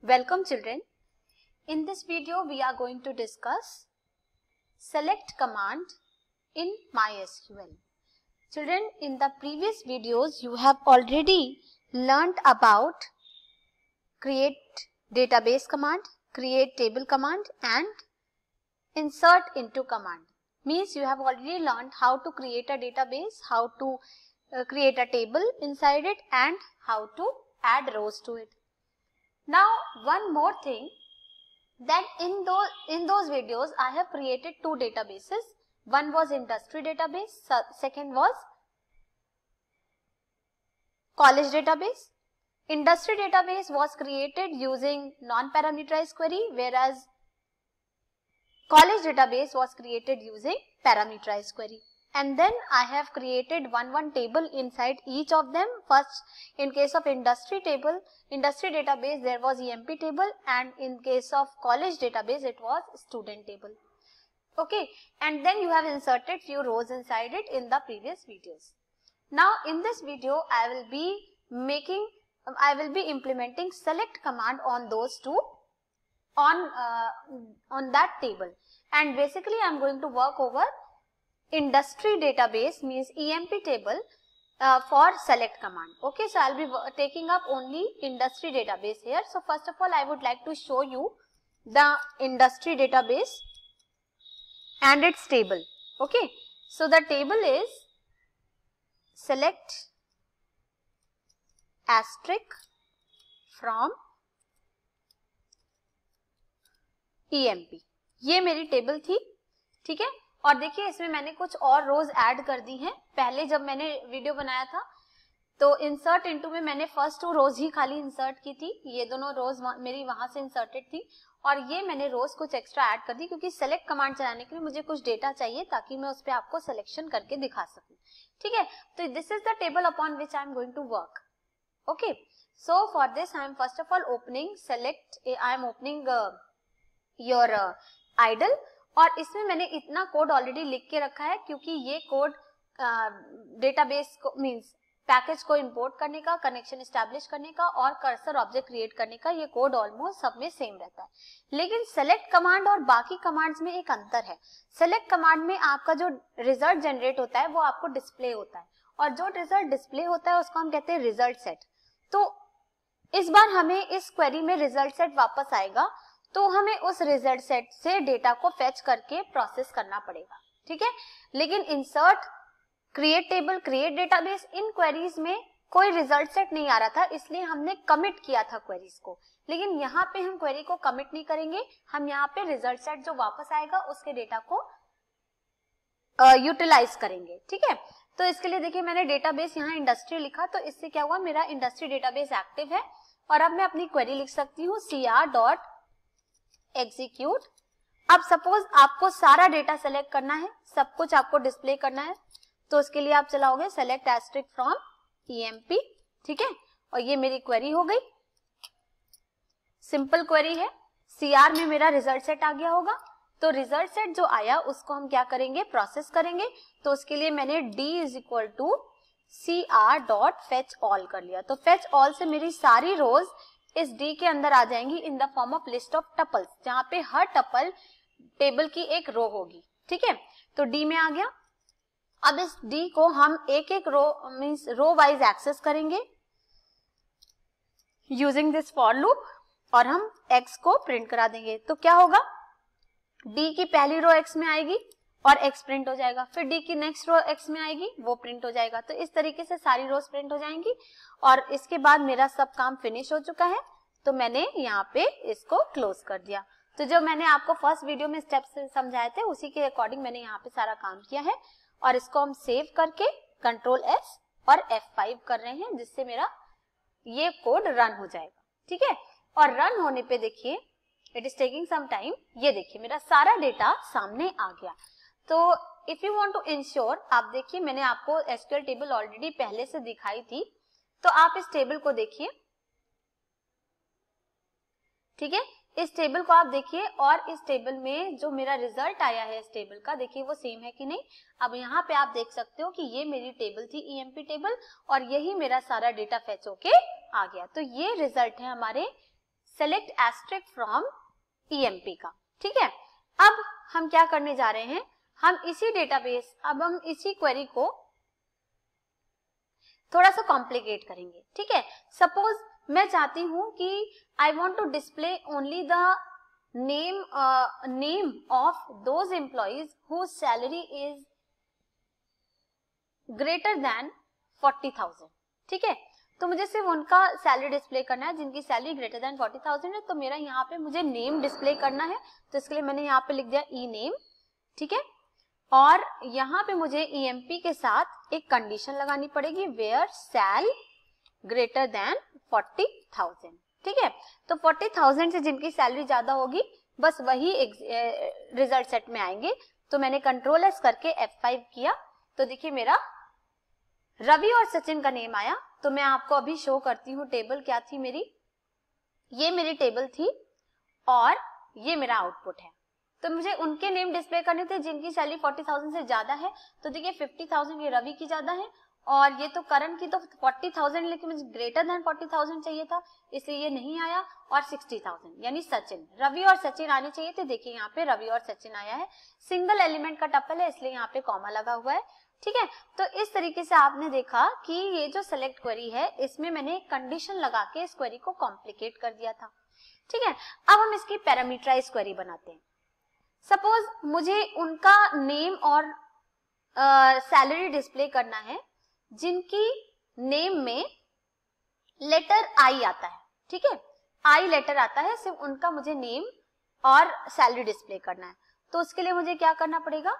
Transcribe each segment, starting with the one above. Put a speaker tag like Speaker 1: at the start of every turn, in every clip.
Speaker 1: Welcome children. In this video we are going to discuss select command in MySQL. Children, in the previous videos you have already learnt about create database command, create table command and insert into command. Means you have already learnt how to create a database, how to create a table inside it and how to add rows to it. Now one more thing, that in those videos I have created two databases. One was industry database, second was college database. Industry database was created using non-parameterized query, whereas college database was created using parameterized query. And then I have created one table inside each of them. First, in case of industry database there was EMP table, and in case of college database it was student table. Okay, and then you have inserted few rows inside it in the previous videos. Now in this video I will be implementing select command on those two, on that table, and basically I am going to work over industry database, means EMP table, for select command. Okay, so I will be taking up only industry database here. So first of all I would like to show you the industry database and its table. Okay, so the table is select asterisk from EMP. ये मेरी table थी, ठीक है। और देखिए इसमें मैंने कुछ और रोज ऐड कर दी हैं। पहले जब मैंने वीडियो बनाया था तो इंसर्ट इनटू में मैंने फर्स्ट टू रोज ही खाली इंसर्ट की थी, ये दोनों रोज मेरी वहां से इंसर्टेड थी, और ये मैंने रोज कुछ एक्स्ट्रा ऐड कर दी क्योंकि सेलेक्ट कमांड चलाने के लिए मुझे कुछ डेटा चाहिए ताकि मैं उस पर आपको सिलेक्शन करके दिखा सकूं, ठीक है। तो this is the table upon which I am going to work. Okay, so for this I am first of all opening select, I am opening your IDLE, और इसमें मैंने इतना कोड ऑलरेडी लिख के रखा है क्योंकि ये कोड डेटाबेस को मींस पैकेज को इंपोर्ट करने का, कनेक्शन एस्टैब्लिश करने का और कर्सर ऑब्जेक्ट क्रिएट करने का, ये कोड ऑलमोस्ट सब में सेम रहता है। लेकिन सेलेक्ट कमांड और बाकी कमांड्स में एक अंतर है। सेलेक्ट कमांड में आपका जो रिजल्ट जनरेट होता है वो आपको डिस्प्ले होता है, और जो रिजल्ट डिस्प्ले होता है उसको हम कहते हैं रिजल्ट सेट। तो इस बार हमें इस क्वेरी में रिजल्ट सेट वापस आएगा, तो हमें उस रिजल्ट सेट से डेटा को फेच करके प्रोसेस करना पड़ेगा, ठीक है। लेकिन insert, create table, create database, इन क्वेरीज में कोई रिजल्ट सेट नहीं आ रहा था, इसलिए हमने कमिट किया था क्वेरीज को। लेकिन यहाँ पे हम क्वेरी को कमिट नहीं करेंगे, हम यहाँ पे रिजल्ट सेट जो वापस आएगा उसके डेटा को यूटिलाइज करेंगे, ठीक है। तो इसके लिए देखिए मैंने डेटाबेस यहाँ इंडस्ट्री लिखा, तो इससे क्या हुआ, मेरा इंडस्ट्री डेटाबेस एक्टिव है। और अब मैं अपनी क्वेरी लिख सकती हूँ cr.execute। अब सपोज आपको सारा डेटा सेलेक्ट करना है, सब कुछ आपको डिस्प्ले करना है, तो उसके लिए आप चलाओगे सेलेक्ट एस्ट्रिक फ्रॉम EMP, ठीक है। और ये मेरी क्वेरी हो गई, सिंपल क्वेरी है। CR में मेरा रिजल्ट सेट आ गया होगा, तो रिजल्ट सेट जो आया उसको हम क्या करेंगे, प्रोसेस करेंगे। तो उसके लिए मैंने D is equal to cr.fetch_all कर लिया। तो फेच ऑल से मेरी सारी रोज इस D के अंदर आ जाएंगी in the form of list of tuples, जहाँ पे हर टपल टेबल की एक रो होगी, ठीक है। तो D में आ गया। अब इस D को हम एक एक रो मींस रो वाइज एक्सेस करेंगे यूजिंग दिस फॉर लूप, और हम X को प्रिंट करा देंगे। तो क्या होगा, D की पहली रो X में आएगी और X प्रिंट हो जाएगा, फिर D की नेक्स्ट रो X में आएगी, वो प्रिंट हो जाएगा। तो इस तरीके से सारी रोज प्रिंट हो जाएंगी, और इसके बाद मेरा सब काम फिनिश हो चुका है। तो मैंने यहाँ पे इसको क्लोज कर दिया। तो जो मैंने आपको फर्स्ट वीडियो में स्टेप्स समझाए थे उसी के अकॉर्डिंग मैंने यहाँ पे सारा काम किया है, और इसको हम सेव करके Ctrl+S और F5 कर रहे हैं, जिससे मेरा ये कोड रन हो जाएगा, ठीक है। और रन होने पे देखिए it is taking some time, ये देखिए मेरा सारा डेटा सामने आ गया। तो if you want to ensure, आप देखिए मैंने आपको SQL टेबल ऑलरेडी पहले से दिखाई थी, तो आप इस टेबल को देखिए, ठीक है। इस टेबल को आप देखिए, और इस टेबल में जो मेरा रिजल्ट आया है इस टेबल का, देखिए वो सेम है कि नहीं। अब यहाँ पे आप देख सकते हो कि ये मेरी टेबल थी EMP टेबल, और यही मेरा सारा डेटा फेच होके आ गया। तो ये रिजल्ट है हमारे सेलेक्ट एस्ट्रिक फ्रॉम ईएमपी का। ठीक है, अब हम क्या करने जा रहे हैं, हम इसी डेटाबेस, अब हम इसी क्वेरी को थोड़ा सा कॉम्प्लिकेट करेंगे। ठीक है, सपोज मैं चाहती हूं कि I want to display only the name of those employees whose salary is greater than 40,000। ठीक है, तो मुझे सिर्फ उनका सैलरी डिस्प्ले करना है जिनकी सैलरी ग्रेटर देन 40,000 है। तो मेरा यहाँ पे मुझे नेम डिस्प्ले करना है, तो इसके लिए मैंने यहाँ पे लिख दिया ई नेम। ठीक है, और यहाँ पे मुझे ईएमपी के साथ एक कंडीशन लगानी पड़ेगी, वेयर सैल ग्रेटर देन 40,000। ठीक है, तो 40,000 से जिनकी सैलरी ज्यादा होगी बस वही रिजल्ट सेट में आएंगे। तो मैंने कंट्रोल एस करके F5 किया, तो देखिए मेरा रवि और सचिन का नेम आया। तो मैं आपको अभी शो करती हूँ टेबल क्या थी मेरी, ये मेरी टेबल थी और ये मेरा आउटपुट है। तो मुझे उनके नेम डिस्प्ले करने थे जिनकी सैलरी 40,000 से ज्यादा है। तो देखिए 50,000 ये रवि की ज्यादा है और ये तो करण की तो 40,000, लेकिन मुझे ग्रेटर देन 40,000 चाहिए था, इसलिए ये नहीं आया। और 60,000 यानी सचिन, रवि और सचिन आने चाहिए थे। देखिए यहाँ पे रवि और सचिन आया है, सिंगल एलिमेंट का टपल है इसलिए यहाँ पे कॉमा लगा हुआ है। ठीक है, तो इस तरीके से आपने देखा कि ये जो सेलेक्ट क्वेरी है इसमें मैंने कंडीशन लगा के इस क्वेरी को कॉम्प्लिकेट कर दिया था। ठीक है, अब हम इसकी पैरामीटराइज क्वेरी बनाते हैं। सपोज मुझे उनका नेम और सैलरी डिस्प्ले करना है जिनकी नेम में लेटर आई आता है। ठीक है, आई लेटर आता है, सिर्फ उनका मुझे नेम और सैलरी डिस्प्ले करना है। तो उसके लिए मुझे क्या करना पड़ेगा,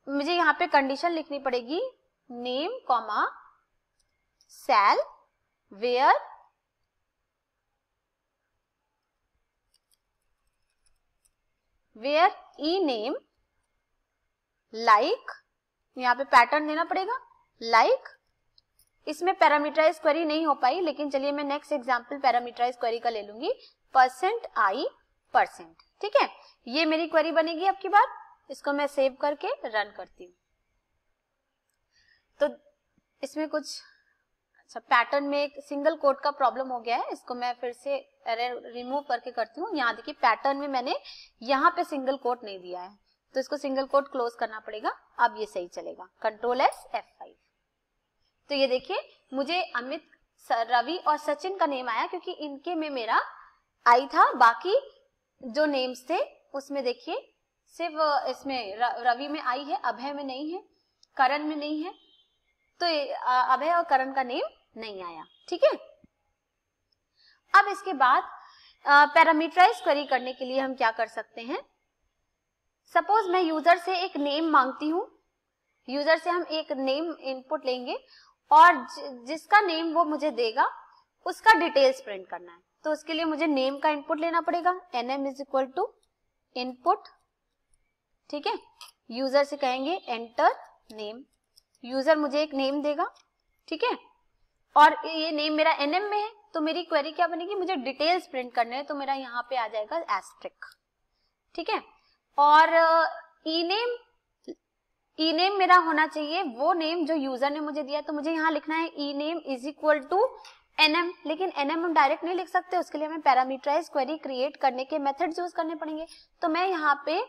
Speaker 1: मुझे यहाँ पे कंडीशन लिखनी पड़ेगी, name comma sal where e name like, यहाँ पे पैटर्न देना पड़ेगा लाइक। इसमें पैरामीटराइज क्वेरी नहीं हो पाई, लेकिन चलिए मैं नेक्स्ट एग्जांपल पैरामीटराइज क्वेरी का ले लूंगी, %i%। ठीक है, ये मेरी क्वेरी बनेगी। अब की बार इसको मैं सेव करके रन करती हूँ। तो इसमें कुछ अच्छा पैटर्न में एक सिंगल कोट का प्रॉब्लम हो गया है, इसको मैं फिर से रिमूव करके करती हूँ। यहाँ देखिए पैटर्न में मैंने यहाँ पे सिंगल कोट नहीं दिया है, तो इसको सिंगल कोट क्लोज करना पड़ेगा। अब ये सही चलेगा, कंट्रोल एस F5। तो ये देखिए मुझे अमित, रवि और सचिन का नेम आया क्योंकि इनके में मेरा आई था, बाकी जो नेम्स थे उसमें देखिए सिर्फ इसमें रवि में आई है, अभय में नहीं है, करण में नहीं है, तो अभय और करण का नेम नहीं आया। ठीक है, अब इसके बाद पैरामीटराइज क्वेरी करने के लिए हम क्या कर सकते हैं, सपोज मैं यूजर से एक नेम मांगती हूँ, यूजर से हम एक नेम इनपुट लेंगे और जिसका नेम वो मुझे देगा उसका डिटेल्स प्रिंट करना है। तो उसके लिए मुझे नेम का इनपुट लेना पड़ेगा, nm is equal to input. ठीक है, यूजर से कहेंगे एंटर नेम, यूजर मुझे एक नेम देगा। ठीक है, और ये नेम मेरा nm में है, तो मेरी क्वेरी क्या बनेगी, मुझे डिटेल्स प्रिंट करने हैं, तो मेरा यहाँ पे आ जाएगा एस्ट्रिक। ठीक है, और ई नेम मेरा होना चाहिए वो नेम जो यूजर ने मुझे दिया, तो मुझे यहाँ लिखना है E name is equal to nm, लेकिन nm हम डायरेक्ट नहीं लिख सकते, उसके लिए हमें पैरामीटराइज क्वेरी क्रिएट करने के मेथड्स यूज करने पड़ेंगे। तो मैं यहाँ पे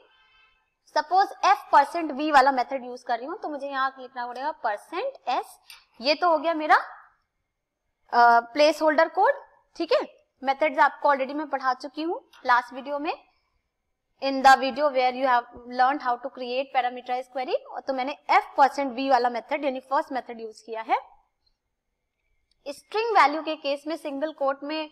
Speaker 1: सपोज f%v वाला मेथड यूज कर रही हूँ, तो मुझे यहाँ लिखना पड़ेगा %s, ये तो हो गया मेरा प्लेस होल्डर कोड। ठीक है, मेथड्स आपको ऑलरेडी मैं पढ़ा चुकी हूँ लास्ट वीडियो में, in the video where you have learned how to create parameterise query. तो मैंने f%v वाला मेथड यानी फर्स्ट मेथड यूज किया है। स्ट्रिंग वैल्यू के केस में सिंगल कोट में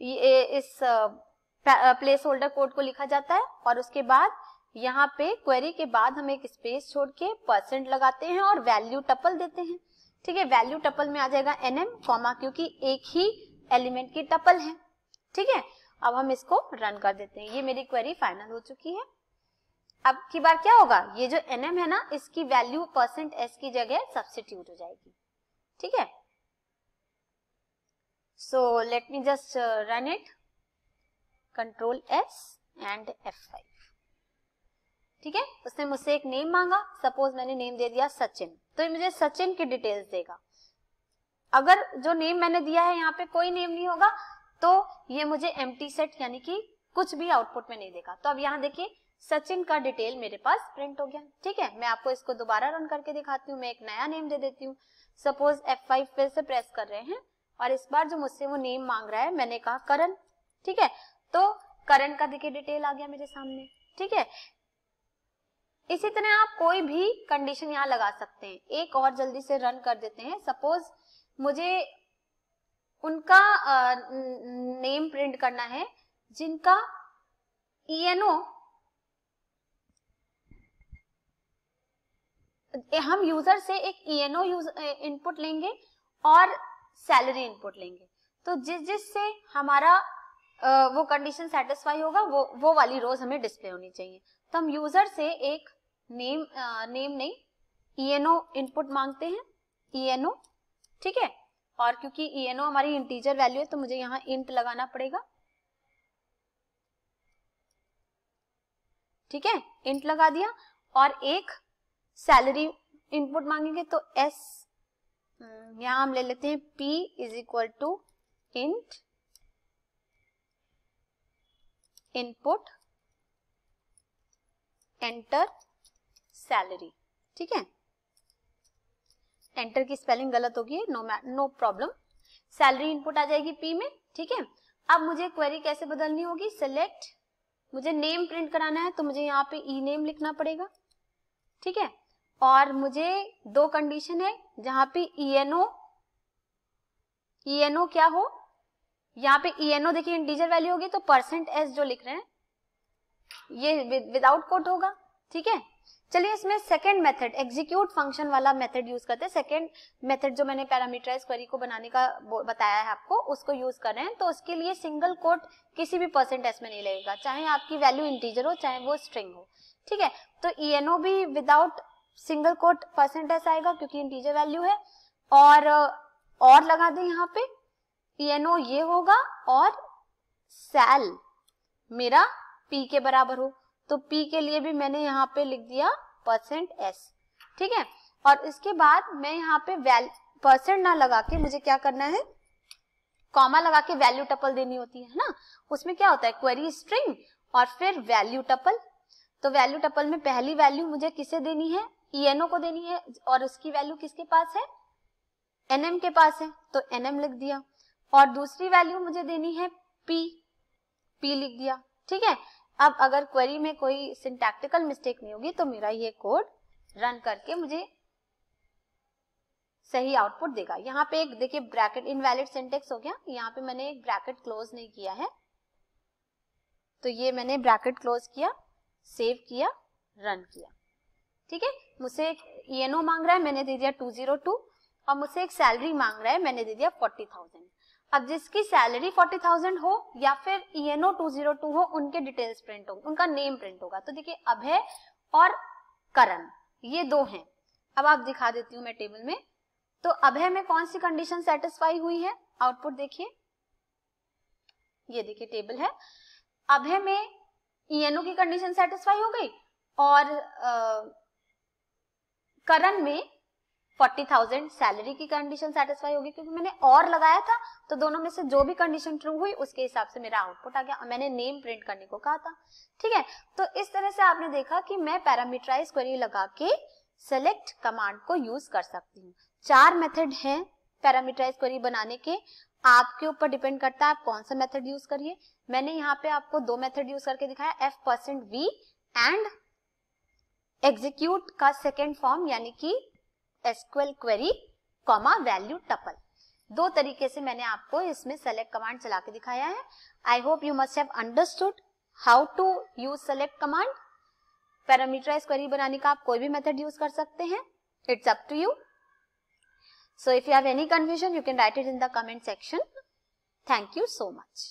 Speaker 1: इस प्लेस होल्डर कोड को लिखा जाता है और उसके बाद यहाँ पे क्वेरी के बाद हम एक स्पेस छोड़ के % लगाते हैं और वैल्यू टपल देते हैं। ठीक है, वैल्यू टपल में आ जाएगा nm कॉमा, क्योंकि एक ही एलिमेंट की टपल है। ठीक है, अब हम इसको रन कर देते हैं। ये मेरी क्वेरी फाइनल हो चुकी है। अब की बार क्या होगा, ये जो nm है ना, इसकी वैल्यू %s की जगह सब्स्टिट्यूट हो जाएगी। ठीक है, so let me just run it, control S and F5। ठीक है, उसने मुझसे एक नेम मांगा, सपोज मैंने नेम दे दिया सचिन, तो ये मुझे सचिन की डिटेल्स देगा। अगर जो नेम मैंने दिया है यहाँ पे कोई नेम नहीं होगा तो ये मुझे एम्प्टी सेट यानी कि कुछ भी आउटपुट में नहीं देगा। तो अब यहाँ देखिए सचिन का डिटेल मेरे पास प्रिंट हो गया। ठीक है, मैं आपको इसको दोबारा रन करके दिखाती हूँ। मैं एक नया नेम दे देती हूँ। सपोज F5 फिर से प्रेस कर रहे हैं और इस बार जो मुझसे वो नेम मांग रहा है मैंने कहा करण। ठीक है, तो करण का देखिए डिटेल आ गया मेरे सामने। ठीक है, इसी तरह आप कोई भी कंडीशन यहाँ लगा सकते हैं। एक और जल्दी से रन कर देते हैं। सपोज मुझे उनका नेम प्रिंट करना है जिनका ENO हम यूजर से एक ENO इनपुट लेंगे और सैलरी इनपुट लेंगे। तो जिससे हमारा वो कंडीशन सेटिस्फाई होगा वो वाली रोज हमें डिस्प्ले होनी चाहिए। तो हम यूजर से एक नेम नहीं ENO इनपुट मांगते हैं, ENO। ठीक है, और क्योंकि ENO हमारी इंटीजर वैल्यू है तो मुझे यहाँ इंट लगाना पड़ेगा। ठीक है, इंट लगा दिया और एक सैलरी इनपुट मांगेंगे तो S यहां हम ले लेते हैं P is equal to int input enter salary. ठीक है, एंटर की स्पेलिंग गलत होगी, नो प्रॉब्लम। सैलरी इनपुट आ जाएगी P में। ठीक है, अब मुझे क्वेरी कैसे बदलनी होगी, सिलेक्ट, मुझे नेम प्रिंट कराना है तो मुझे यहाँ पे ई नेम लिखना पड़ेगा। ठीक है, और मुझे दो कंडीशन है जहां पे ENO क्या हो, यहाँ पे ENO देखिए इंटीजर वैल्यू होगी तो %s जो लिख रहे हैं ये विदाउट कोट होगा। ठीक है, चलिए इसमें सेकंड मेथड एग्जीक्यूट फंक्शन वाला मेथड यूज करते हैं। सेकंड मेथड जो मैंने पैरामीटराइज क्वेरी को बनाने का बताया है आपको उसको यूज कर रहे हैं। तो उसके लिए सिंगल कोट किसी भी %s में नहीं लगेगा, चाहे आपकी वैल्यू इंटीजर हो चाहे वो स्ट्रिंग हो। ठीक है, तो ENO भी विदाउट सिंगल कोट %s आएगा क्योंकि इंटीजर वैल्यू है। और लगा दें यहाँ पे ENO ये होगा और सैल मेरा P के बराबर हो तो P के लिए भी मैंने यहाँ पे लिख दिया %s। ठीक है, और इसके बाद मैं यहाँ पे % ना लगा के मुझे क्या करना है, कॉमा लगा के वैल्यू टपल देनी होती है ना। उसमें क्या होता है, क्वेरी स्ट्रिंग और फिर वैल्यू टपल। तो वैल्यू टपल में पहली वैल्यू मुझे किसे देनी है, ENO को देनी है और उसकी वैल्यू किसके पास है, NM के पास है तो NM लिख दिया। और दूसरी वैल्यू मुझे देनी है P लिख दिया। ठीक है, अब अगर क्वेरी में कोई सिंटैक्टिकल मिस्टेक नहीं होगी तो मेरा ये कोड रन करके मुझे सही आउटपुट देगा। यहाँ पे एक देखिए ब्रैकेट इनवैलिड सिंटेक्स हो गया, यहाँ पे मैंने एक ब्रैकेट क्लोज नहीं किया है तो ये मैंने ब्रैकेट क्लोज किया, सेव किया, रन किया। ठीक है, मुझसे एक ENO मांग रहा है मैंने दे दिया 202 और मुझसे एक सैलरी मांग रहा है मैंने दे दिया 40,000। अब जिसकी सैलरी 40,000 हो या फिर ENO 202 हो उनके डिटेल्स प्रिंट होंगे, उनका नेम प्रिंट होगा। तो देखिए अभय और करण ये दो हैं। अब आप दिखा देती हूँ मैं टेबल में। तो अभय में कौन सी कंडीशन सेटिस्फाई हुई है, आउटपुट देखिए, ये देखिए टेबल है। अभय में ENO की कंडीशन सेटिस्फाई हो गई और करण में 40,000 सैलरी की कंडीशन सेटिस्फाई होगी क्योंकि मैंने और लगाया था तो दोनों में से जो भी कंडीशन ट्रू हुई उसके हिसाब से मेरा आउटपुट आ गया। मैंने नेम प्रिंट करने को कहा था। ठीक है, तो इस तरह से आपने देखा कि मैं पैरामीटराइज क्वेरी लगा के सेलेक्ट कमांड को यूज कर सकती हूँ। 4 मेथड हैं पैरामीटराइज क्वेरी बनाने के, आपके ऊपर डिपेंड करता है आप कौन सा मेथड यूज करिए। मैंने यहाँ पे आपको 2 मेथड यूज करके दिखाया, f% एंड एग्जीक्यूट का सेकेंड फॉर्म यानी कि SQL query comma value tuple. 2 तरीके से मैंने आपको इसमें सेलेक्ट कमांड चला के दिखाया है। I hope you must have understood how to use select command. Parameterise query बनाने का आप कोई भी मेथड यूज कर सकते हैं, it's up to you. So if you have any confusion you can write it in the comment section. Thank you so much.